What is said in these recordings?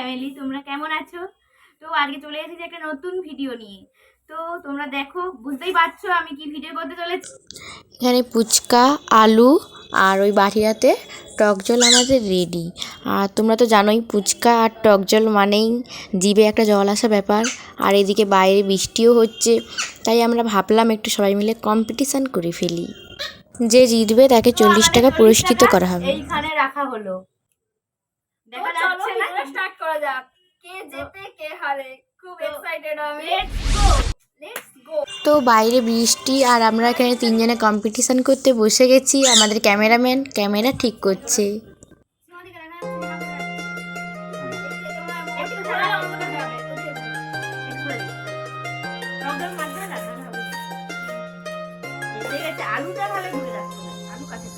Family, তোমরা কেমন আছো? তো আজকে চলে এসেছি একটা নতুন ভিডিও নিয়ে। তো তোমরা দেখো, বুঝতেই পারছো আমি কি ভিডিও করতে চলেছি। এখানে ফুচকা, আলু আর ওই বাটিটাতে টক জল আমাদের রেডি। আর তোমরা তো জানোই ফুচকা আর টক জল মানেই জিভে একটা জল আসা ব্যাপার। আর এদিকে বাইরে বৃষ্টিও হচ্ছে, তাই আমরা ভাবলাম একটু সবাই মিলে কম্পিটিশান করে ফেলি। যে জিতবে তাকে 40 টাকা পুরস্কৃত করা হবে। এইখানে রাখা হলো, দেখা যাচ্ছে না? স্টার্ট করা যাক, কে জেতে কে হারে। খুব এক্সাইটেড আমি। Let's go. তো বাইরে বৃষ্টি আর আমরা এখানে তিনজনে কম্পিটিশান করতে বসে গেছি। আমাদের ক্যামেরাম্যান ক্যামেরা ঠিক করছে। আলুটা ভালো ঘুরে রাখতে হবে, আলু কাছে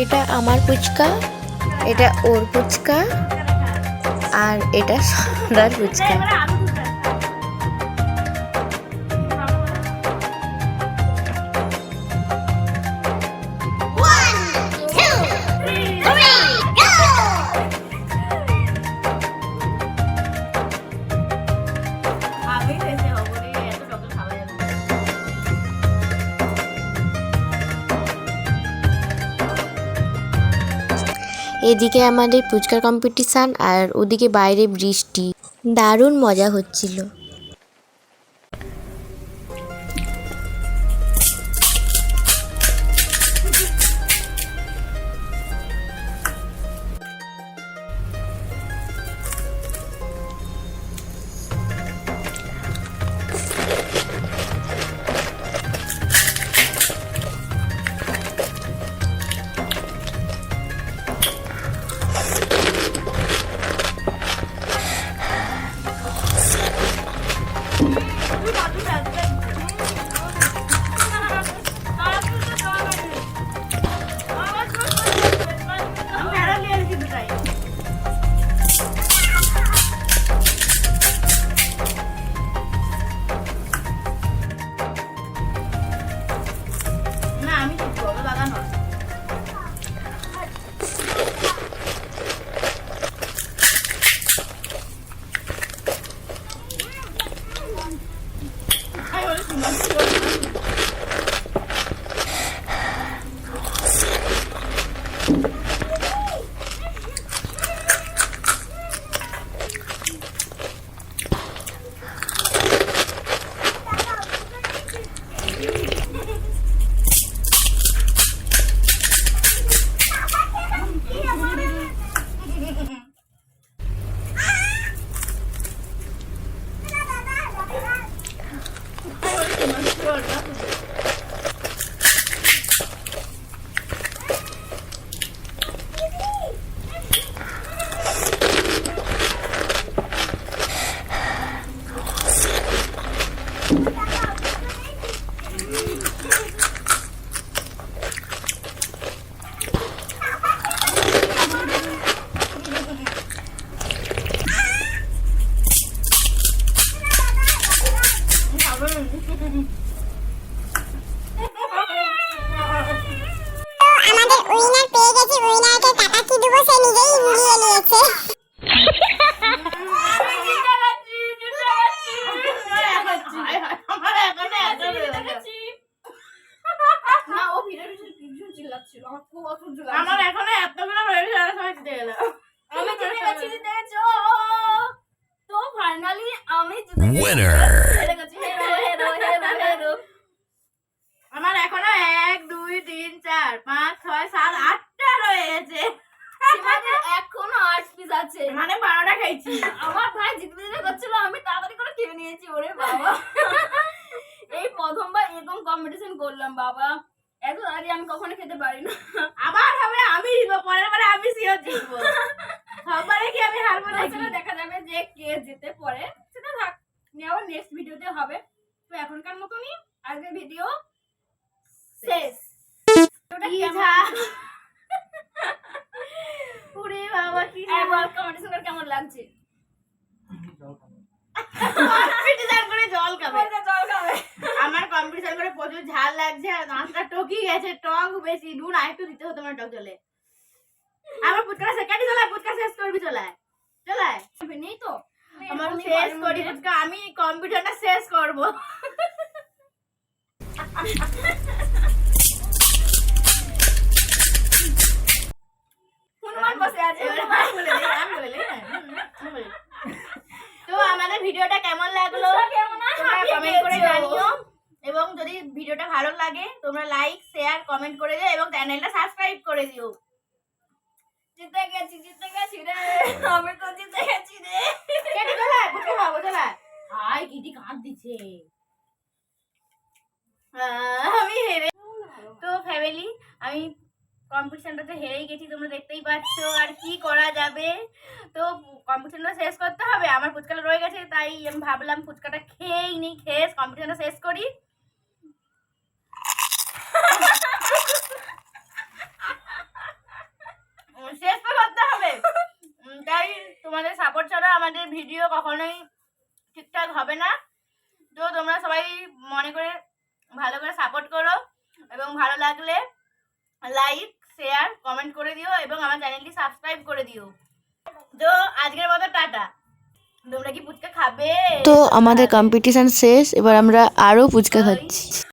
এটা আমার ফুচকা, এটা ওর ফুচকা, আর এটা সরার ফুচকা। এদিকে আমাদের ফুচকার কম্পিটিশান আর ওদিকে বাইরে বৃষ্টি, দারুণ মজা হচ্ছিল। আমার এখনো এতগুলো রয়েছে, সবাই জিতে গেল। আমি জিতে গেছি, জিতে গেছো। তো ফাইনালি আমি জিতে গেছি। হেরে গেছি, হেরো হেরো হেরো হেরো। আমার এখনো 1 2 3 4 5 6 7 8টা রয়েছে। মানে এখনো 8 পিস আছে, মানে 12টা খাইছি। আমার ভাই জিততে জিতে করছিল, আমি তাড়াতাড়ি করে খেয়ে নিয়েছি। ওরে বাবা, এই প্রথমবার এরকম কম্পিটিশন করলাম বাবা। এত তাড়াতাড়ি আমি কখনো খেতে পারি না। আবার হবে, আমি জিতবো, পরের বারে আমি সিওর জিতবো। সবারে কি আমি হারবো না? সেটা দেখা যাবে যে কে জিতে পরে, সেটা থাক, আবার নেক্সট ভিডিওতে হবে। তো এখনকার মতনই আজকের ভিডিও শেষ। ওটা কেমন, ওরে বাবা কি, কমেন্ট কেমন লাগছে? জল খাবে। জল খাবে। আমার কম্পিটিশন করে প্রচুর ঝাল লাগছে আর দাঁতটা টকি গেছে, টক বেশি, নুন আরেকটু দিতে হতো আমার টক জলে। আমার ফুচকা সেকেন্ডই চলায়, ফুচকা শেষ করবি চলায় চলায় নেই তো আমার শেষ করি ফুচকা, আমি কম্পিটিশনটা শেষ করব। হনুমান বসে আছে। তো আমাদের ভিডিওটা কেমন লাগলো তোমরা কমেন্ট করে জানিও, এবং যদি ভিডিওটা ভালো লাগে তোমরা লাইক শেয়ার কমেন্ট করে দিও এবং চ্যানেলটা সাবস্ক্রাইব করে দিও। জিতে গেছি রে, আমি তো জিতে গেছি রে। কেটে চলায় বুঝতে পারবো চলায়। হাই কিটি কাঁদ দিচ্ছে, আমি হেরে। তো ফ্যামিলি আমি কম্পিটিশনটাতে হেরেই গেছি, তোমরা দেখতেই পাচ্ছ, আর কি করা যাবে। তো কম্পিটিশনটা শেষ করতে হবে, আমার ফুচকাটা রয়ে গেছে, তাই আমি ভাবলাম ফুচকাটা খেয়েই নি, খেয়ে কম্পিটিশনটা শেষ করি। শেষ তো করতে হবে, তাই তোমাদের সাপোর্ট ছাড়া আমাদের ভিডিও কখনোই ঠিকঠাক হবে না। তো তোমরা সবাই মনে করে ভালো করে সাপোর্ট করো, এবং ভালো লাগলে লাইক শেয়ার কমেন্ট করে দিও এবং আমার চ্যানেলটি সাবস্ক্রাইব করে দিও। তো আজকের মতো টাটা। তোমরা কি ফুচকা খাবে? তো আমাদের কম্পিটিশন শেষ, এবার আমরা আরও ফুচকা খাচ্ছি।